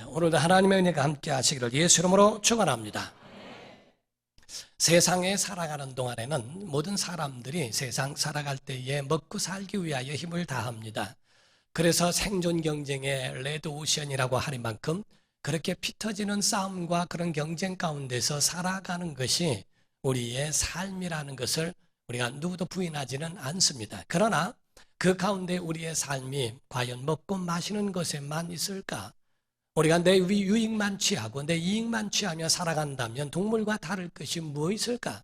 오늘도 하나님의 은혜가 함께 하시기를 예수 이름으로 축원합니다. 세상에 살아가는 동안에는 모든 사람들이 세상 살아갈 때에 먹고 살기 위하여 힘을 다합니다. 그래서 생존 경쟁의 레드오션이라고 하는 만큼 그렇게 피 터지는 싸움과 그런 경쟁 가운데서 살아가는 것이 우리의 삶이라는 것을 우리가 누구도 부인하지는 않습니다. 그러나 그 가운데 우리의 삶이 과연 먹고 마시는 것에만 있을까? 우리가 내 유익만 취하고 내 이익만 취하며 살아간다면 동물과 다를 것이 무엇이 있을까?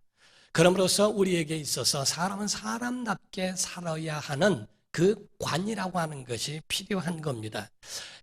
그럼으로써 우리에게 있어서 사람은 사람답게 살아야 하는 그 관이라고 하는 것이 필요한 겁니다.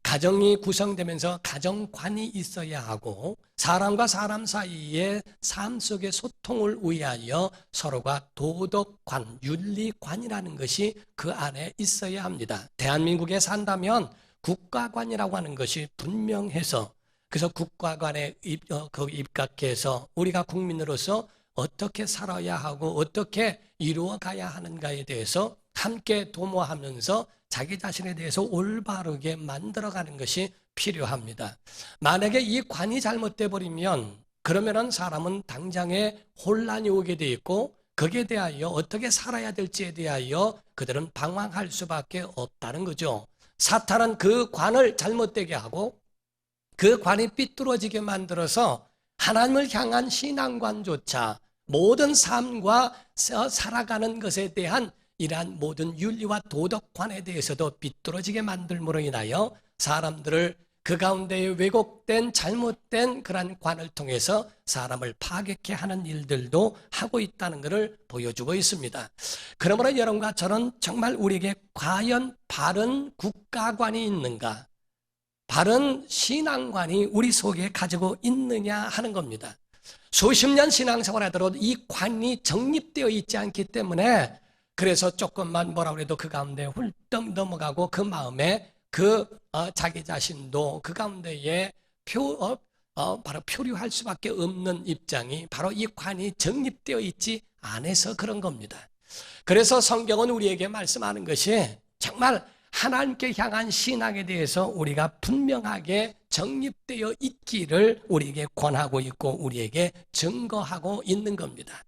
가정이 구성되면서 가정관이 있어야 하고 사람과 사람 사이의 삶 속의 소통을 위하여 서로가 도덕관, 윤리관이라는 것이 그 안에 있어야 합니다. 대한민국에 산다면 국가관이라고 하는 것이 분명해서 그래서 국가관에 입각해서 우리가 국민으로서 어떻게 살아야 하고 어떻게 이루어가야 하는가에 대해서 함께 도모하면서 자기 자신에 대해서 올바르게 만들어가는 것이 필요합니다. 만약에 이 관이 잘못돼 버리면 그러면은 사람은 당장에 혼란이 오게 돼 있고 거기에 대하여 어떻게 살아야 될지에 대하여 그들은 방황할 수밖에 없다는 거죠. 사탄은 그 관을 잘못되게 하고 그 관이 삐뚤어지게 만들어서 하나님을 향한 신앙관조차 모든 삶과 살아가는 것에 대한 이러한 모든 윤리와 도덕관에 대해서도 삐뚤어지게 만들므로 인하여 사람들을 그 가운데에 왜곡된 잘못된 그러한 관을 통해서 사람을 파괴케 하는 일들도 하고 있다는 것을 보여주고 있습니다. 그러므로 여러분과 저는 정말 우리에게 과연 바른 국가관이 있는가, 바른 신앙관이 우리 속에 가지고 있느냐 하는 겁니다. 수십 년 신앙생활 하더라도 이 관이 정립되어 있지 않기 때문에 그래서 조금만 뭐라 그래도 그 가운데 훌떡 넘어가고 그 마음에 자기 자신도 그 가운데에 바로 표류할 수밖에 없는 입장이 바로 이 관이 정립되어 있지 않아서 그런 겁니다. 그래서 성경은 우리에게 말씀하는 것이 정말 하나님께 향한 신앙에 대해서 우리가 분명하게 정립되어 있기를 우리에게 권하고 있고 우리에게 증거하고 있는 겁니다.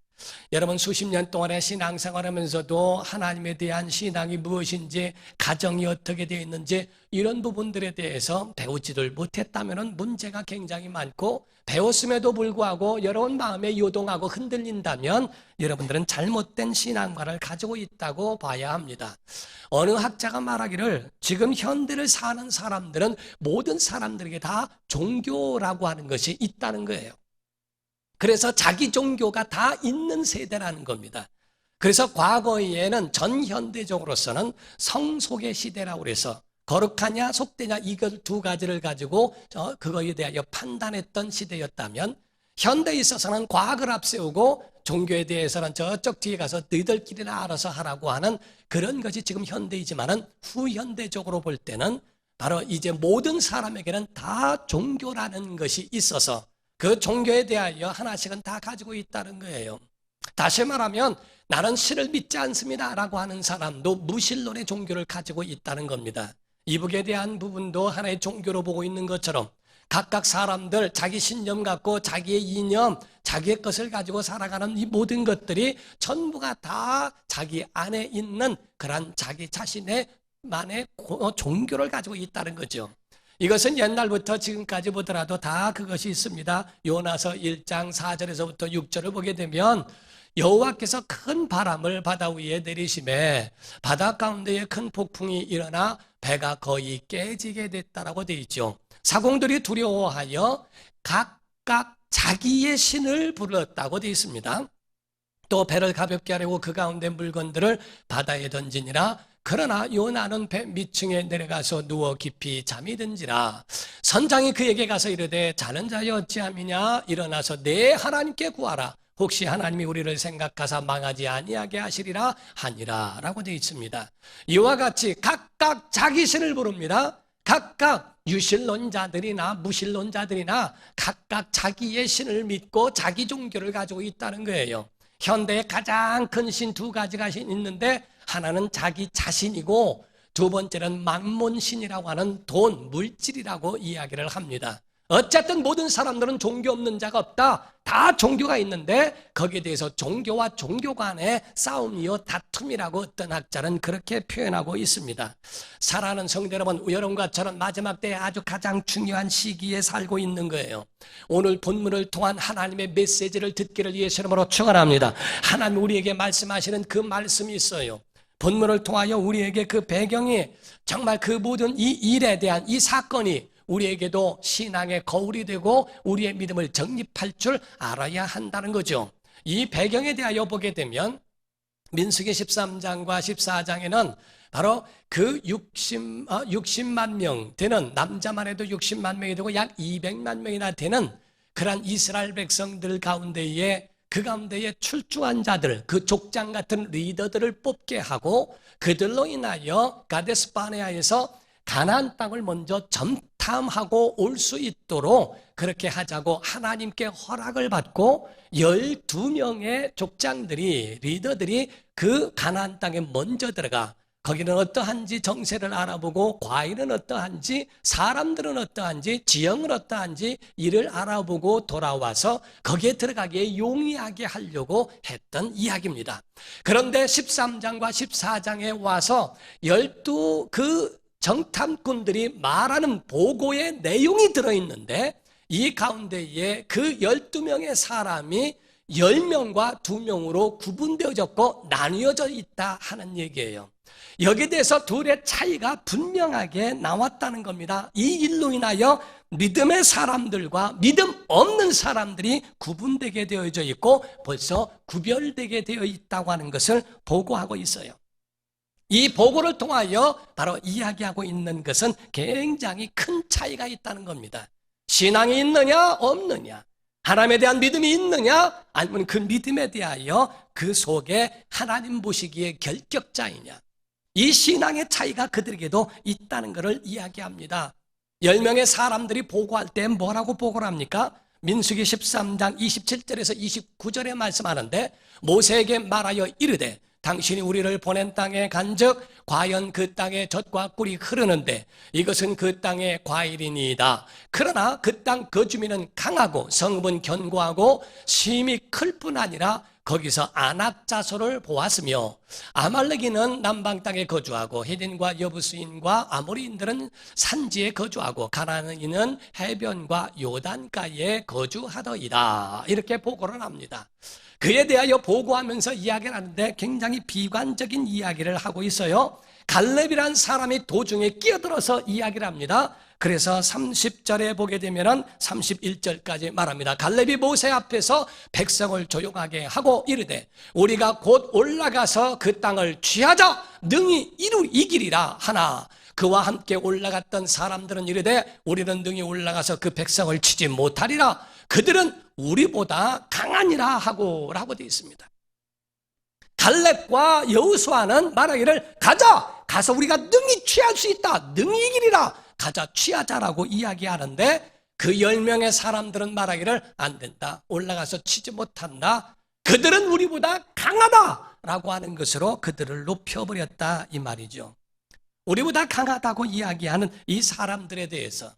여러분 수십 년 동안의 신앙생활하면서도 하나님에 대한 신앙이 무엇인지 가정이 어떻게 되어 있는지 이런 부분들에 대해서 배우지를 못했다면 문제가 굉장히 많고 배웠음에도 불구하고 여러분 마음에 요동하고 흔들린다면 여러분들은 잘못된 신앙관을 가지고 있다고 봐야 합니다. 어느 학자가 말하기를 지금 현대를 사는 사람들은 모든 사람들에게 다 종교라고 하는 것이 있다는 거예요. 그래서 자기 종교가 다 있는 세대라는 겁니다. 그래서 과거에는 전현대적으로서는 성속의 시대라고 해서 거룩하냐 속되냐 이걸 두 가지를 가지고 그거에 대하여 판단했던 시대였다면 현대에 있어서는 과학을 앞세우고 종교에 대해서는 저쪽 뒤에 가서 너희들끼리나 알아서 하라고 하는 그런 것이 지금 현대이지만은 후현대적으로 볼 때는 바로 이제 모든 사람에게는 다 종교라는 것이 있어서 그 종교에 대하여 하나씩은 다 가지고 있다는 거예요. 다시 말하면 나는 신을 믿지 않습니다 라고 하는 사람도 무신론의 종교를 가지고 있다는 겁니다. 이북에 대한 부분도 하나의 종교로 보고 있는 것처럼 각각 사람들 자기 신념 갖고 자기의 이념, 자기의 것을 가지고 살아가는 이 모든 것들이 전부가 다 자기 안에 있는 그런 자기 자신의 만의 종교를 가지고 있다는 거죠. 이것은 옛날부터 지금까지 보더라도 다 그것이 있습니다. 요나서 1장 4절에서부터 6절을 보게 되면 여호와께서 큰 바람을 바다 위에 내리심에 바다 가운데에 큰 폭풍이 일어나 배가 거의 깨지게 됐다라고 되어 있죠. 사공들이 두려워하여 각각 자기의 신을 불렀다고 되어 있습니다. 또 배를 가볍게 하려고 그 가운데 물건들을 바다에 던지니라 그러나 요나는 배 밑층에 내려가서 누워 깊이 잠이 든지라 선장이 그에게 가서 이르되 자는 자여 어찌함이냐 일어나서 내 하나님께 구하라 혹시 하나님이 우리를 생각하사 망하지 아니하게 하시리라 하니라 라고 되어 있습니다. 이와 같이 각각 자기 신을 부릅니다. 각각 유신론자들이나 무신론자들이나 각각 자기의 신을 믿고 자기 종교를 가지고 있다는 거예요. 현대에 가장 큰 신 두 가지가 있는데 하나는 자기 자신이고 두 번째는 만몬신이라고 하는 돈, 물질이라고 이야기를 합니다. 어쨌든 모든 사람들은 종교 없는 자가 없다. 다 종교가 있는데 거기에 대해서 종교와 종교 간의 싸움이요 다툼이라고 어떤 학자는 그렇게 표현하고 있습니다. 사랑하는 성도 여러분, 여러분과 저는 마지막 때에 아주 가장 중요한 시기에 살고 있는 거예요. 오늘 본문을 통한 하나님의 메시지를 듣기를 예수 이름으로 축원합니다. 하나님 우리에게 말씀하시는 그 말씀이 있어요. 본문을 통하여 우리에게 그 배경이 정말 그 모든 이 일에 대한 이 사건이 우리에게도 신앙의 거울이 되고 우리의 믿음을 정립할 줄 알아야 한다는 거죠. 이 배경에 대하여 보게 되면 민수기 13장과 14장에는 바로 그 60만 명 되는, 남자만 해도 60만 명이 되고 약 200만 명이나 되는 그러한 이스라엘 백성들 가운데에 그 가운데에 출중한 자들, 그 족장 같은 리더들을 뽑게 하고 그들로 인하여 가데스 바네아에서 가나안 땅을 먼저 점탐하고 올 수 있도록 그렇게 하자고 하나님께 허락을 받고 12명의 족장들이, 리더들이 그 가나안 땅에 먼저 들어가 거기는 어떠한지 정세를 알아보고 과일은 어떠한지 사람들은 어떠한지 지형은 어떠한지 이를 알아보고 돌아와서 거기에 들어가기에 용이하게 하려고 했던 이야기입니다. 그런데 13장과 14장에 와서 12 그 정탐꾼들이 말하는 보고의 내용이 들어있는데 이 가운데에 그 12명의 사람이 10명과 2명으로 구분되어졌고 나뉘어져 있다 하는 얘기예요. 여기에 대해서 둘의 차이가 분명하게 나왔다는 겁니다. 이 일로 인하여 믿음의 사람들과 믿음 없는 사람들이 구분되게 되어져 있고 벌써 구별되게 되어 있다고 하는 것을 보고하고 있어요. 이 보고를 통하여 바로 이야기하고 있는 것은 굉장히 큰 차이가 있다는 겁니다. 신앙이 있느냐 없느냐, 하나님에 대한 믿음이 있느냐 아니면 그 믿음에 대하여 그 속에 하나님 보시기에 결격자이냐, 이 신앙의 차이가 그들에게도 있다는 것을 이야기합니다. 10명의 사람들이 보고할 때 뭐라고 보고를 합니까? 민수기 13장 27절에서 29절에 말씀하는데 모세에게 말하여 이르되 당신이 우리를 보낸 땅에 간즉 과연 그 땅에 젖과 꿀이 흐르는데 이것은 그 땅의 과일이니이다. 그러나 그 땅 거주민은 강하고 성읍은 견고하고 심이 클 뿐 아니라 거기서 안악 자손을 보았으며 아말렉인은 남방 땅에 거주하고 헤딘과 여부스인과 아모리인들은 산지에 거주하고 가나안인은 해변과 요단가에 거주하더이다. 이렇게 보고를 합니다. 그에 대하여 보고하면서 이야기를 하는데 굉장히 비관적인 이야기를 하고 있어요. 갈렙이란 사람이 도중에 끼어들어서 이야기를 합니다. 그래서 30절에 보게 되면 31절까지 말합니다. 갈렙이 모세 앞에서 백성을 조용하게 하고 이르되 우리가 곧 올라가서 그 땅을 취하자 능히 이기리라 하나 그와 함께 올라갔던 사람들은 이르되 우리는 능히 올라가서 그 백성을 치지 못하리라. 그들은 우리보다 강하니라 하고 라고 되어 있습니다. 갈렙과 여호수아는 말하기를 가서 우리가 능히 취할 수 있다. 능히 이기리라. 가자 취하자라고 이야기하는데 그 10명의 사람들은 말하기를 안 된다. 올라가서 치지 못한다. 그들은 우리보다 강하다라고 하는 것으로 그들을 높여버렸다 이 말이죠. 우리보다 강하다고 이야기하는 이 사람들에 대해서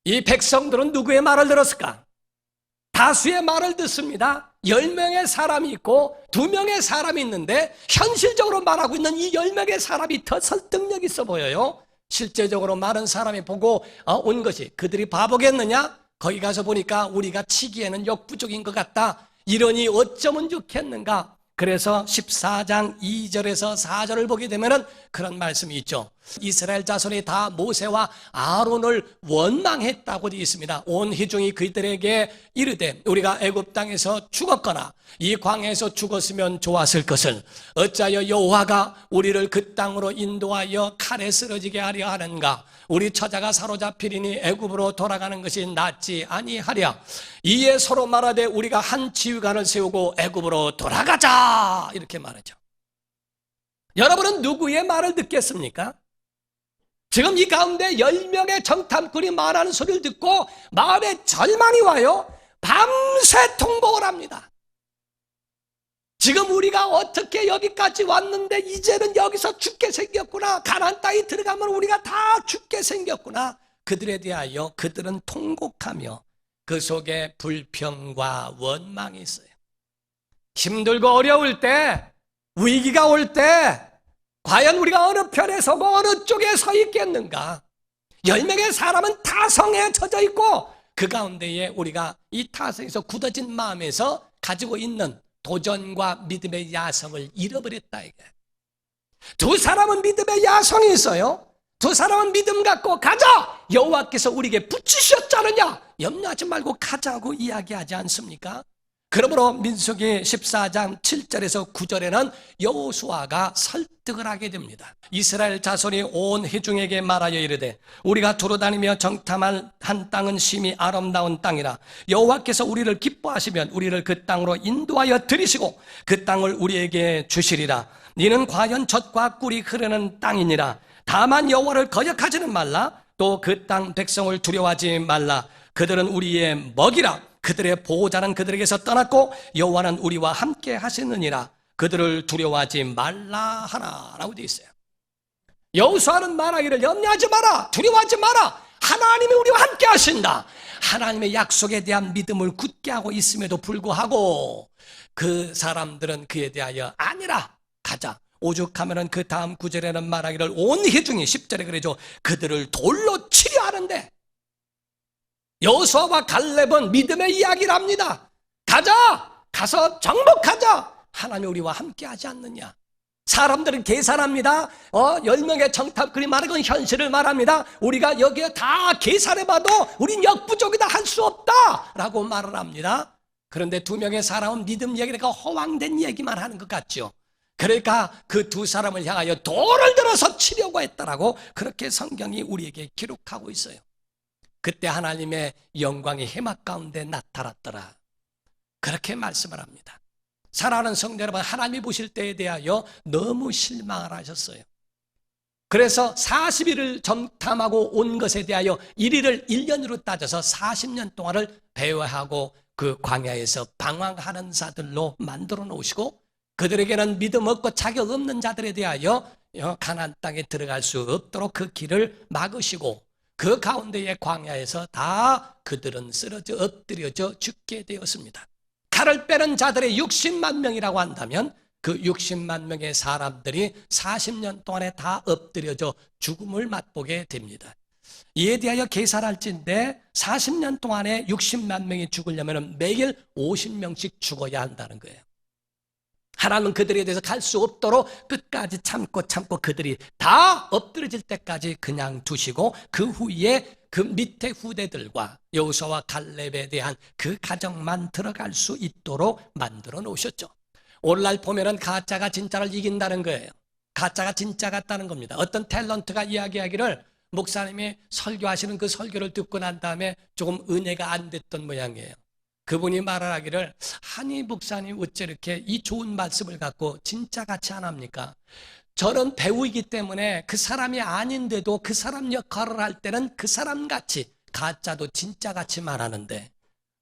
이 백성들은 누구의 말을 들었을까? 다수의 말을 듣습니다. 10명의 사람이 있고 2명의 사람이 있는데 현실적으로 말하고 있는 이 10명의 사람이 더 설득력 있어 보여요. 실제적으로 많은 사람이 보고 온 것이 그들이 바보겠느냐? 거기 가서 보니까 우리가 치기에는 역부족인 것 같다. 이러니 어쩌면 좋겠는가? 그래서 14장 2절에서 4절을 보게 되면 그런 말씀이 있죠. 이스라엘 자손이 다 모세와 아론을 원망했다고 되어 있습니다. 온 회중이 그들에게 이르되 우리가 애굽 땅에서 죽었거나 이 광야에서 죽었으면 좋았을 것을 어찌하여 여호와가 우리를 그 땅으로 인도하여 칼에 쓰러지게 하려 하는가. 우리 처자가 사로잡히리니 애굽으로 돌아가는 것이 낫지 아니하랴. 이에 서로 말하되 우리가 한 지휘관을 세우고 애굽으로 돌아가자, 이렇게 말하죠. 여러분은 누구의 말을 듣겠습니까? 지금 이 가운데 10명의 정탐꾼이 말하는 소리를 듣고 마음에 절망이 와요. 밤새 통곡을 합니다. 지금 우리가 어떻게 여기까지 왔는데 이제는 여기서 죽게 생겼구나. 가나안 땅에 들어가면 우리가 다 죽게 생겼구나. 그들에 대하여 그들은 통곡하며 그 속에 불평과 원망이 있어요. 힘들고 어려울 때, 위기가 올 때 과연 우리가 어느 편에 서고 어느 쪽에 서 있겠는가? 10명의 사람은 타성에 젖어 있고 그 가운데에 우리가 이 타성에서 굳어진 마음에서 가지고 있는 도전과 믿음의 야성을 잃어버렸다, 이게. 두 사람은 믿음의 야성이 있어요. 두 사람은 믿음 갖고 가자! 여호와께서 우리에게 붙이셨잖느냐? 염려하지 말고 가자고 이야기하지 않습니까? 그러므로 민수기 14장 7절에서 9절에는 여호수아가 설득을 하게 됩니다. 이스라엘 자손이 온 회중에게 말하여 이르되 우리가 두루다니며 정탐할 한 땅은 심히 아름다운 땅이라. 여호와께서 우리를 기뻐하시면 우리를 그 땅으로 인도하여 들이시고 그 땅을 우리에게 주시리라. 이는 과연 젖과 꿀이 흐르는 땅이니라. 다만 여호와를 거역하지는 말라. 또 그 땅 백성을 두려워하지 말라. 그들은 우리의 먹이라. 그들의 보호자는 그들에게서 떠났고 여호와는 우리와 함께 하시느니라. 그들을 두려워하지 말라 하라 라고 되어 있어요. 여호수아는 말하기를 염려하지 마라, 두려워하지 마라. 하나님이 우리와 함께 하신다. 하나님의 약속에 대한 믿음을 굳게 하고 있음에도 불구하고 그 사람들은 그에 대하여 아니라 가자. 오죽하면은 그 다음 구절에는 말하기를 온 회중이 10절에 그러죠. 그들을 돌로 치려 하는데 여호수아와 갈렙은 믿음의 이야기를 합니다. 가자! 가서 정복하자! 하나님이 우리와 함께 하지 않느냐? 사람들은 계산합니다. 10명의 정탐꾼이 말하건 현실을 말합니다. 우리가 여기에 다 계산해봐도 우린 역부족이다, 할 수 없다 라고 말을 합니다. 그런데 2명의 사람은 믿음 얘기가 허황된 얘기만 하는 것 같죠. 그러니까 그 두 사람을 향하여 돌을 들어서 치려고 했다라고 그렇게 성경이 우리에게 기록하고 있어요. 그때 하나님의 영광이 해막 가운데 나타났더라, 그렇게 말씀을 합니다. 사랑하는 성도 여러분, 하나님이 보실 때에 대하여 너무 실망을 하셨어요. 그래서 40일을 정탐하고 온 것에 대하여 1일을 1년으로 따져서 40년 동안을 배회하고 그 광야에서 방황하는 자들로 만들어 놓으시고 그들에게는 믿음 없고 자격 없는 자들에 대하여 가나안 땅에 들어갈 수 없도록 그 길을 막으시고 그 가운데의 광야에서 다 그들은 쓰러져 엎드려져 죽게 되었습니다. 칼을 빼는 자들의 60만 명이라고 한다면 그 60만 명의 사람들이 40년 동안에 다 엎드려져 죽음을 맛보게 됩니다. 이에 대하여 계산할진데 40년 동안에 60만 명이 죽으려면 매일 50명씩 죽어야 한다는 거예요. 하나님은 그들에 대해서 갈 수 없도록 끝까지 참고 그들이 다 엎드려질 때까지 그냥 두시고 그 후에 그 밑에 후대들과 여호수아와 갈렙에 대한 그 가정만 들어갈 수 있도록 만들어 놓으셨죠. 오늘날 보면은 가짜가 진짜를 이긴다는 거예요. 가짜가 진짜 같다는 겁니다. 어떤 탤런트가 이야기하기를 목사님이 설교하시는 그 설교를 듣고 난 다음에 조금 은혜가 안 됐던 모양이에요. 그분이 말하기를 아니 목사님 어째 이렇게 이 좋은 말씀을 갖고 진짜같이 안 합니까? 저는 배우이기 때문에 그 사람이 아닌데도 그 사람 역할을 할 때는 그 사람같이 가짜도 진짜같이 말하는데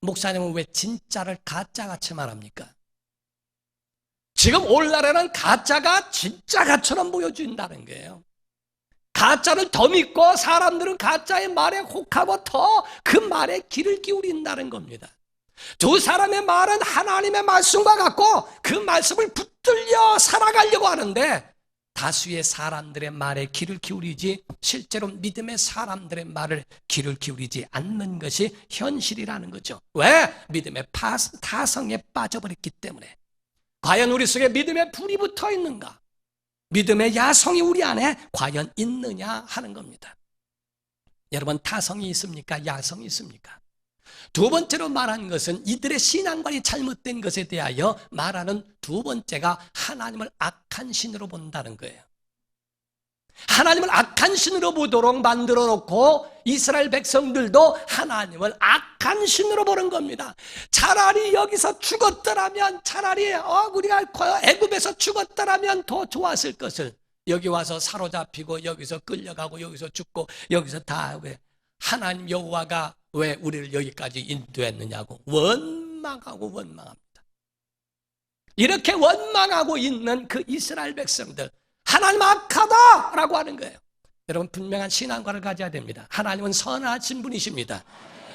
목사님은 왜 진짜를 가짜같이 말합니까? 지금 오늘날에는 가짜가 진짜같처럼 보여준다는 거예요. 가짜를 더 믿고 사람들은 가짜의 말에 혹하고 더 그 말에 귀를 기울인다는 겁니다. 두 사람의 말은 하나님의 말씀과 같고 그 말씀을 붙들려 살아가려고 하는데 다수의 사람들의 말에 귀를 기울이지 실제로 믿음의 사람들의 말을 귀를 기울이지 않는 것이 현실이라는 거죠. 왜? 믿음의 타성에 빠져버렸기 때문에. 과연 우리 속에 믿음의 불이 붙어 있는가? 믿음의 야성이 우리 안에 과연 있느냐 하는 겁니다. 여러분, 타성이 있습니까? 야성이 있습니까? 두 번째로 말한 것은 이들의 신앙관이 잘못된 것에 대하여 말하는 두 번째가 하나님을 악한 신으로 본다는 거예요. 하나님을 악한 신으로 보도록 만들어 놓고 이스라엘 백성들도 하나님을 악한 신으로 보는 겁니다. 차라리 여기서 죽었더라면, 차라리 우리가 애굽에서 죽었더라면 더 좋았을 것을 여기 와서 사로잡히고 여기서 끌려가고 여기서 죽고 여기서 다 왜 하나님 여호와가 왜 우리를 여기까지 인도했느냐고 원망하고 원망합니다. 이렇게 원망하고 있는 그 이스라엘 백성들, 하나님 악하다라고 하는 거예요. 여러분, 분명한 신앙관을 가져야 됩니다. 하나님은 선하신 분이십니다.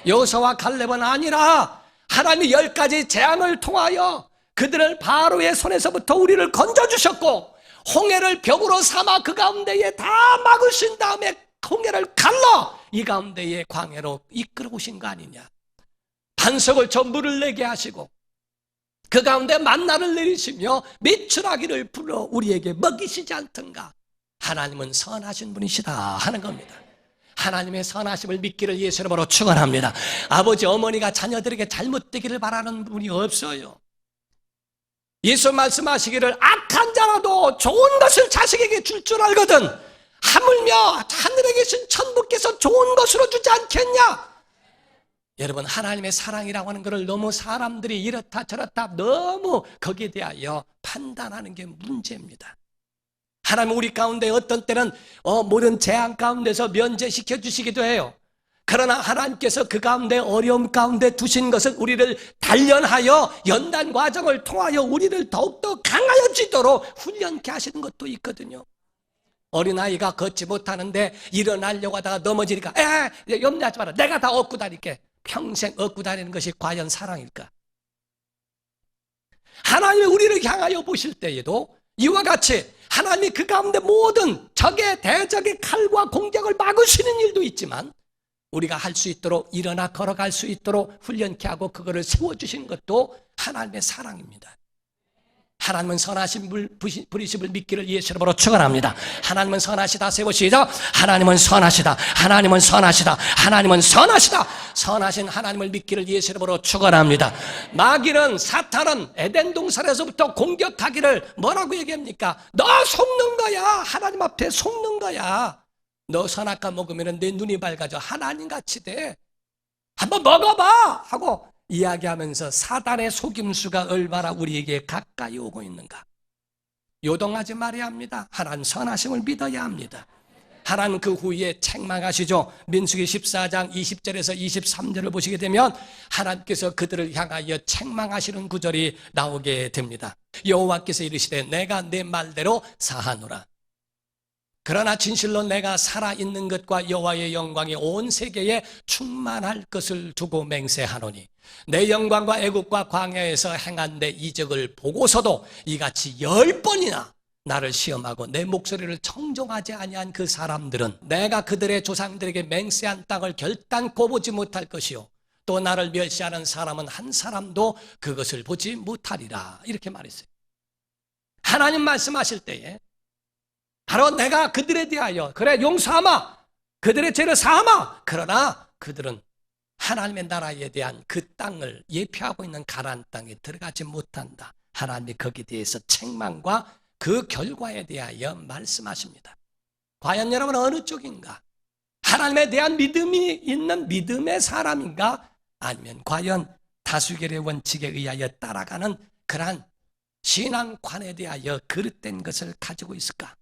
여호수아와 갈렙은 아니라 하나님이 10가지 재앙을 통하여 그들을 바로의 손에서부터 우리를 건져주셨고, 홍해를 벽으로 삼아 그 가운데에 다 막으신 다음에 홍해를 갈라 이 가운데에 광야로 이끌어 오신 거 아니냐. 반석을 저 물을 내게 하시고 그 가운데 만나를 내리시며 메추라기를 불어 우리에게 먹이시지 않던가. 하나님은 선하신 분이시다 하는 겁니다. 하나님의 선하심을 믿기를 예수 이름으로 축원합니다. 아버지 어머니가 자녀들에게 잘못되기를 바라는 분이 없어요. 예수 말씀하시기를 악한 자라도 좋은 것을 자식에게 줄 줄 알거든 하물며 하늘에 계신 천부께서 좋은 것으로 주지 않겠냐. 여러분, 하나님의 사랑이라고 하는 것을 너무 사람들이 이렇다 저렇다 너무 거기에 대하여 판단하는 게 문제입니다. 하나님 우리 가운데 어떤 때는 모든 재앙 가운데서 면제시켜 주시기도 해요. 그러나 하나님께서 그 가운데 어려움 가운데 두신 것은 우리를 단련하여 연단 과정을 통하여 우리를 더욱더 강하여지도록 훈련케 하시는 것도 있거든요. 어린아이가 걷지 못하는데 일어나려고 하다가 넘어지니까 염려하지 마라, 내가 다 업고 다닐게. 평생 업고 다니는 것이 과연 사랑일까? 하나님이 우리를 향하여 보실 때에도 이와 같이 하나님이 그 가운데 모든 적의 대적의 칼과 공격을 막으시는 일도 있지만 우리가 할 수 있도록 일어나 걸어갈 수 있도록 훈련케 하고 그거를 세워주시는 것도 하나님의 사랑입니다. 하나님은 선하신 분이심을 믿기를 예수 이름으로 축원합니다. 하나님은 선하시다. 세우시죠. 하나님은 선하시다. 하나님은 선하시다. 하나님은 선하시다. 선하신 하나님을 믿기를 예수 이름으로 축원합니다. 마귀는, 사탄은 에덴 동산에서부터 공격하기를 뭐라고 얘기합니까? 너 속는 거야. 하나님 앞에 속는 거야. 너 선악과 먹으면 내 눈이 밝아져 하나님같이 돼. 한번 먹어봐 하고 이야기하면서 사단의 속임수가 얼마나 우리에게 가까이 오고 있는가. 요동하지 말아야 합니다. 하나님 선하심을 믿어야 합니다. 하나님 그 후에 책망하시죠. 민수기 14장 20절에서 23절을 보시게 되면 하나님께서 그들을 향하여 책망하시는 구절이 나오게 됩니다. 여호와께서 이르시되 내가 내 말대로 사하노라. 그러나 진실로 내가 살아있는 것과 여호와의 영광이 온 세계에 충만할 것을 두고 맹세하노니 내 영광과 애국과 광야에서 행한 내 이적을 보고서도 이같이 10번이나 나를 시험하고 내 목소리를 청종하지 아니한 그 사람들은 내가 그들의 조상들에게 맹세한 땅을 결단코 보지 못할 것이요 또 나를 멸시하는 사람은 한 사람도 그것을 보지 못하리라. 이렇게 말했어요. 하나님 말씀하실 때에 바로 내가 그들에 대하여 그래 용서하마, 그들의 죄를 사하마. 그러나 그들은 하나님의 나라에 대한 그 땅을 예표하고 있는 가나안 땅에 들어가지 못한다. 하나님이 거기에 대해서 책망과 그 결과에 대하여 말씀하십니다. 과연 여러분은 어느 쪽인가? 하나님에 대한 믿음이 있는 믿음의 사람인가? 아니면 과연 다수결의 원칙에 의하여 따라가는 그러한 신앙관에 대하여 그릇된 것을 가지고 있을까?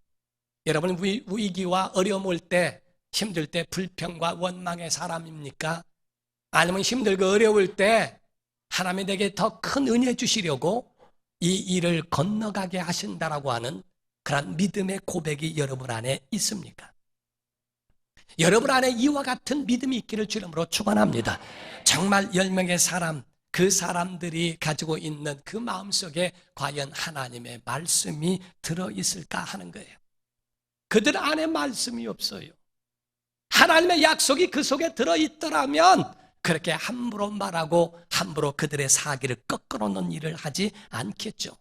여러분 위기와 어려움 올 때, 힘들 때 불평과 원망의 사람입니까? 아니면 힘들고 어려울 때 하나님이 내게 더 큰 은혜 주시려고 이 일을 건너가게 하신다라고 하는 그런 믿음의 고백이 여러분 안에 있습니까? 여러분 안에 이와 같은 믿음이 있기를 주님으로 축원합니다. 정말 10명의 사람, 그 사람들이 가지고 있는 그 마음속에 과연 하나님의 말씀이 들어있을까 하는 거예요. 그들 안에 말씀이 없어요. 하나님의 약속이 그 속에 들어있더라면 그렇게 함부로 말하고 함부로 그들의 사기를 꺾어 놓는 일을 하지 않겠죠.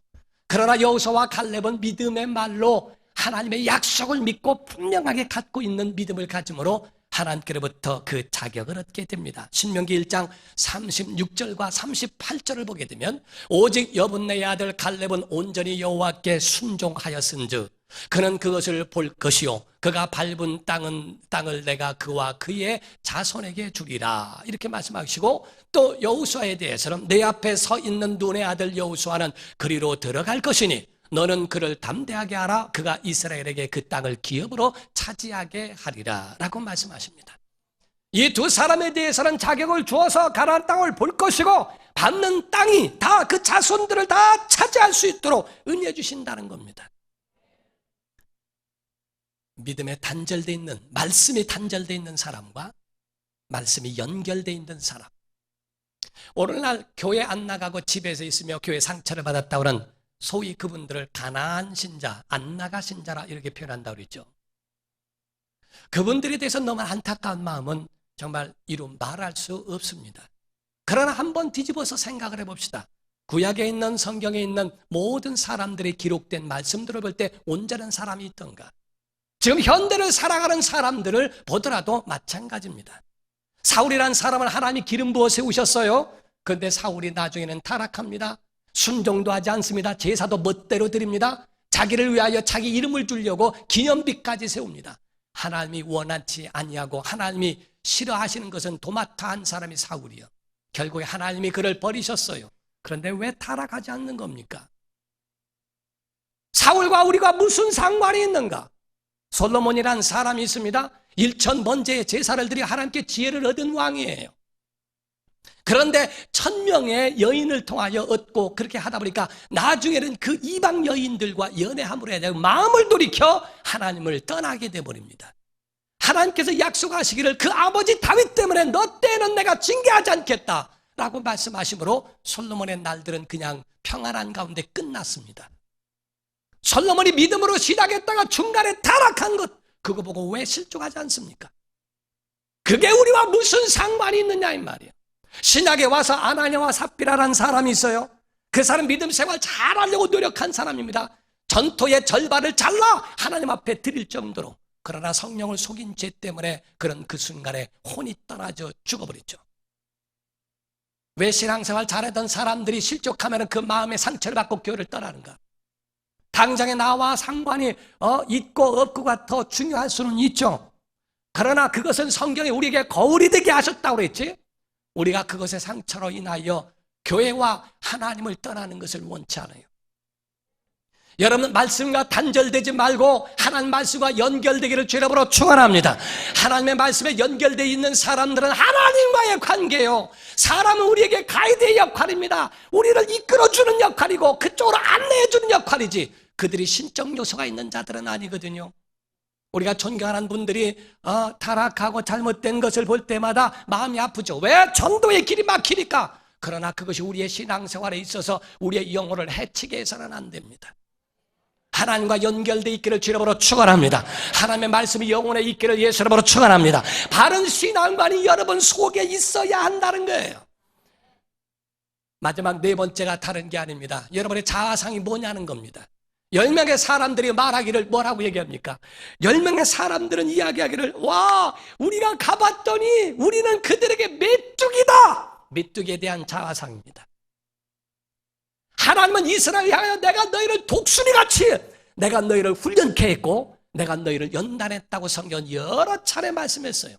그러나 여호수아와 갈렙은 믿음의 말로 하나님의 약속을 믿고 분명하게 갖고 있는 믿음을 가짐으로 하나님께로부터 그 자격을 얻게 됩니다. 신명기 1장 36절과 38절을 보게 되면 오직 여분네의 아들 갈렙은 온전히 여호와께 순종하였은즉 그는 그것을 볼 것이요 그가 밟은 땅을 내가 그와 그의 자손에게 주리라 이렇게 말씀하시고 또 여호수아에 대해서는 내 앞에 서 있는 눈의 아들 여호수아는 그리로 들어갈 것이니 너는 그를 담대하게 하라 그가 이스라엘에게 그 땅을 기업으로 차지하게 하리라 라고 말씀하십니다. 이 두 사람에 대해서는 자격을 주어서 가나안 땅을 볼 것이고 받는 땅이 다 그 자손들을 다 차지할 수 있도록 은혜 주신다는 겁니다. 믿음에 단절되어 있는, 말씀이 단절되어 있는 사람과 말씀이 연결되어 있는 사람, 오늘날 교회 안 나가고 집에서 있으며 교회 상처를 받았다고는 소위 그분들을 가나안 신자, 안 나가 신자라 이렇게 표현한다고 그랬죠. 그분들에 대해서 너무 안타까운 마음은 정말 이루 말할 수 없습니다. 그러나 한번 뒤집어서 생각을 해봅시다. 구약에 있는 성경에 있는 모든 사람들의 기록된 말씀들을 볼 때 온전한 사람이 있던가? 지금 현대를 살아가는 사람들을 보더라도 마찬가지입니다. 사울이라는 사람을 하나님이 기름 부어 세우셨어요. 그런데 사울이 나중에는 타락합니다. 순종도 하지 않습니다. 제사도 멋대로 드립니다. 자기를 위하여 자기 이름을 주려고 기념비까지 세웁니다. 하나님이 원하지 아니하고 하나님이 싫어하시는 것은 도맡아 한 사람이 사울이요. 결국에 하나님이 그를 버리셨어요. 그런데 왜 타락하지 않는 겁니까? 사울과 우리가 무슨 상관이 있는가? 솔로몬이라는 사람이 있습니다. 1000번째의 제사를 드려 하나님께 지혜를 얻은 왕이에요. 그런데 1000명의 여인을 통하여 얻고 그렇게 하다 보니까 나중에는 그 이방 여인들과 연애함으로 해야 되고 마음을 돌이켜 하나님을 떠나게 되어버립니다. 하나님께서 약속하시기를 그 아버지 다윗 때문에 너 때는 내가 징계하지 않겠다 라고 말씀하시므로 솔로몬의 날들은 그냥 평안한 가운데 끝났습니다. 솔로몬이 믿음으로 시작했다가 중간에 타락한 것, 그거 보고 왜 실족하지 않습니까? 그게 우리와 무슨 상관이 있느냐 이 말이에요. 신약에 와서 아나니아와 삽비라라는 사람이 있어요. 그 사람 믿음 생활 잘하려고 노력한 사람입니다. 전토의 절반을 잘라 하나님 앞에 드릴 정도로. 그러나 성령을 속인 죄 때문에 그런 그 순간에 혼이 떠나져 죽어버렸죠. 왜 신앙생활 잘하던 사람들이 실족하면 그 마음의 상처를 받고 교회를 떠나는가? 당장에 나와 상관이 있고 없고가 더 중요할 수는 있죠. 그러나 그것은 성경에 우리에게 거울이 되게 하셨다고 그랬지. 우리가 그것의 상처로 인하여 교회와 하나님을 떠나는 것을 원치 않아요. 여러분 말씀과 단절되지 말고 하나님 말씀과 연결되기를 주님으로 축원합니다. 하나님의 말씀에 연결되어 있는 사람들은 하나님과의 관계요. 사람은 우리에게 가이드의 역할입니다. 우리를 이끌어주는 역할이고 그쪽으로 안내해주는 역할이지 그들이 신적 요소가 있는 자들은 아니거든요. 우리가 존경하는 분들이 타락하고 잘못된 것을 볼 때마다 마음이 아프죠. 왜? 전도의 길이 막히니까. 그러나 그것이 우리의 신앙생활에 있어서 우리의 영혼을 해치게 해서는 안 됩니다. 하나님과 연결되어 있기를 주님으로 축원합니다. 하나님의 말씀이 영혼에 있기를 예수님으로 축원합니다. 바른 신앙관이 여러분 속에 있어야 한다는 거예요. 마지막 네 번째가 다른 게 아닙니다. 여러분의 자아상이 뭐냐는 겁니다. 10명의 사람들이 말하기를 뭐라고 얘기합니까? 10명의 사람들은 이야기하기를 와 우리가 가봤더니 우리는 그들에게 메뚜기다. 메뚜기에 대한 자아상입니다. 하나님은 이스라엘을 향하여 내가 너희를 독수리같이 내가 너희를 훈련케 했고 내가 너희를 연단했다고 성경은 여러 차례 말씀했어요.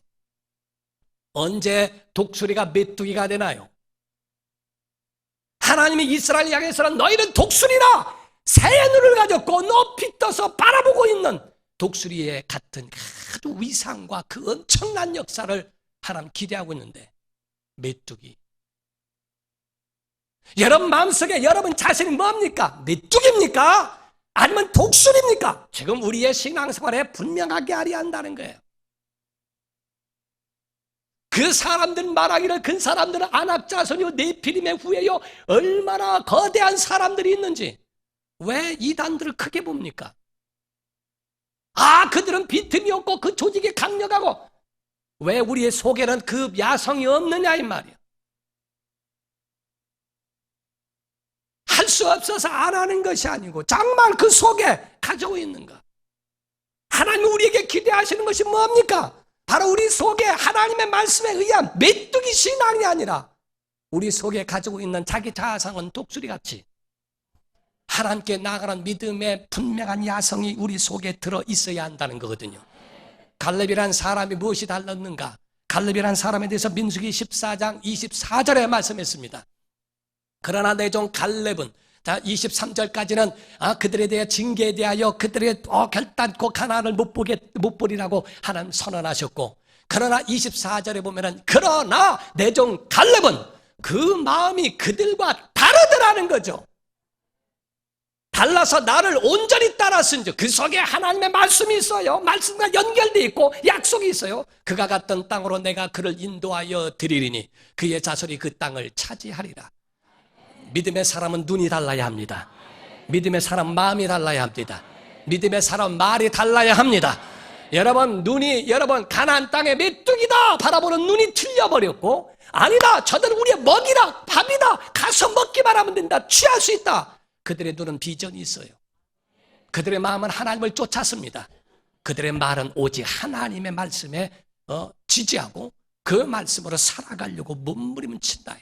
언제 독수리가 메뚜기가 되나요? 하나님이 이스라엘을 향해서는 너희는 독수리라 새 눈을 가졌고 높이 떠서 바라보고 있는 독수리의 같은 아주 위상과 그 엄청난 역사를 하나님 기대하고 있는데 메뚜기. 여러분 마음속에 여러분 자신이 뭡니까? 메뚜기입니까? 아니면 독수리입니까? 지금 우리의 신앙생활에 분명하게 알아야 한다는 거예요. 그 사람들 말하기를 그 사람들은 안압자손이요 네피림의 후예요 얼마나 거대한 사람들이 있는지 왜 이단들을 크게 봅니까? 그들은 빈틈이 없고 그 조직이 강력하고 왜 우리의 속에는 그 야성이 없느냐 이 말이야. 할 수 없어서 안 하는 것이 아니고 정말 그 속에 가지고 있는가. 우리에게 기대하시는 것이 뭡니까? 바로 우리 속에 하나님의 말씀에 의한 메뚜기 신앙이 아니라 우리 속에 가지고 있는 자기 자아상은 독수리같이 하나님께 나아가는 믿음의 분명한 야성이 우리 속에 들어 있어야 한다는 거거든요. 갈렙이란 사람이 무엇이 달랐는가? 갈렙이란 사람에 대해서 민수기 14장 24절에 말씀했습니다. 그러나 내 종 갈렙은 23절까지는 그들에 대해 징계에 대하여 그들의 결단코 가나안을 못 보리라고 하나님 선언하셨고, 그러나 24절에 보면은 그러나 내 종 갈렙은 그 마음이 그들과 다르더라는 거죠. 달라서 나를 온전히 따랐은즉 그 속에 하나님의 말씀이 있어요. 말씀과 연결되어 있고 약속이 있어요. 그가 갔던 땅으로 내가 그를 인도하여 드리리니 그의 자손이 그 땅을 차지하리라. 믿음의 사람은 눈이 달라야 합니다. 믿음의 사람 마음이 달라야 합니다. 믿음의 사람 말이 달라야 합니다. 여러분 가나안 땅의 메뚜기다 바라보는 눈이 틀려버렸고, 아니다 저들은 우리의 먹이라 밥이다 가서 먹기만 하면 된다 취할 수 있다. 그들의 눈은 비전이 있어요. 그들의 마음은 하나님을 쫓았습니다. 그들의 말은 오직 하나님의 말씀에 지지하고 그 말씀으로 살아가려고 몸부림친다.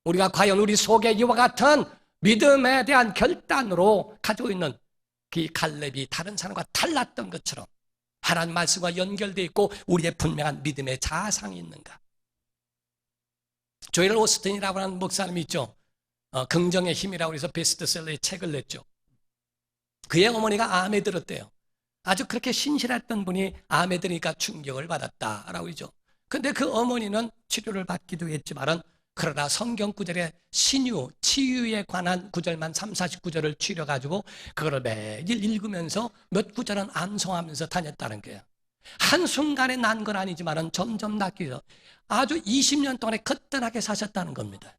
우리가 과연 우리 속에 이와 같은 믿음에 대한 결단으로 가지고 있는 그 갈렙이 다른 사람과 달랐던 것처럼 하나님 말씀과 연결되어 있고 우리의 분명한 믿음의 자아상이 있는가? 조엘 오스틴이라고 하는 목사님이 있죠. 긍정의 힘이라고 해서 베스트셀러의 책을 냈죠. 그의 어머니가 암에 들었대요. 아주 그렇게 신실했던 분이 암에 들으니까 충격을 받았다라고 하죠. 근데 그 어머니는 치료를 받기도 했지만은 그러나 성경 구절에 신유, 치유에 관한 구절만 30-40구절을 추려가지고 그걸 매일 읽으면서 몇 구절은 암송하면서 다녔다는 거예요. 한순간에 난 건 아니지만 점점 낫기 위해서 아주 20년 동안에 거뜬하게 사셨다는 겁니다.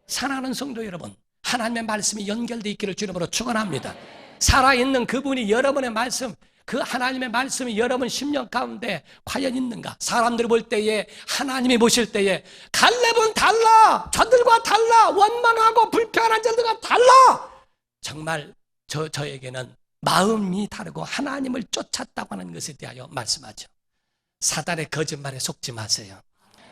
사랑하는 성도 여러분, 하나님의 말씀이 연결되어 있기를 주님으로 축원합니다. 살아있는 그분이 여러분의 말씀, 그 하나님의 말씀이 여러분 심령 가운데 과연 있는가? 사람들이 볼 때에, 하나님이 보실 때에 갈렙은 달라, 저들과 달라, 원망하고 불평하는 자들과 달라. 정말 저에게는 마음이 다르고 하나님을 쫓았다고 하는 것에 대하여 말씀하죠. 사단의 거짓말에 속지 마세요.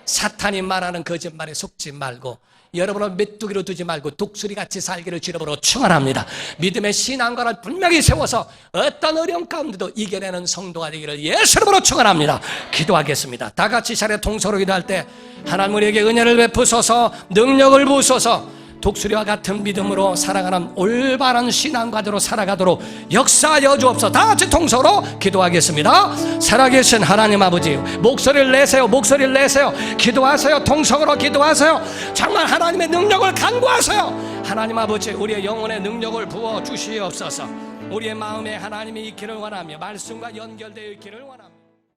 사탄이 말하는 거짓말에 속지 말고 여러분을 메뚜기로 두지 말고 독수리같이 살기를 주님으로 축원합니다. 믿음의 신앙관을 분명히 세워서 어떤 어려움 가운데도 이겨내는 성도가 되기를 예수님으로 축원합니다. 기도하겠습니다. 다 같이 차례 통서로 기도할 때 하나님 우리에게 은혜를 베푸소서, 능력을 부으소서, 독수리와 같은 믿음으로 살아가는 올바른 신앙가대로 살아가도록 역사하여 주옵소서. 다 같이 통서로 기도하겠습니다. 살아계신 하나님 아버지, 목소리를 내세요. 목소리를 내세요. 기도하세요. 통성으로 기도하세요. 정말 하나님의 능력을 간구하세요. 하나님 아버지, 우리의 영혼의 능력을 부어 주시옵소서. 우리의 마음에 하나님이 있기를 원하며 말씀과 연결되어 있기를 원합니다.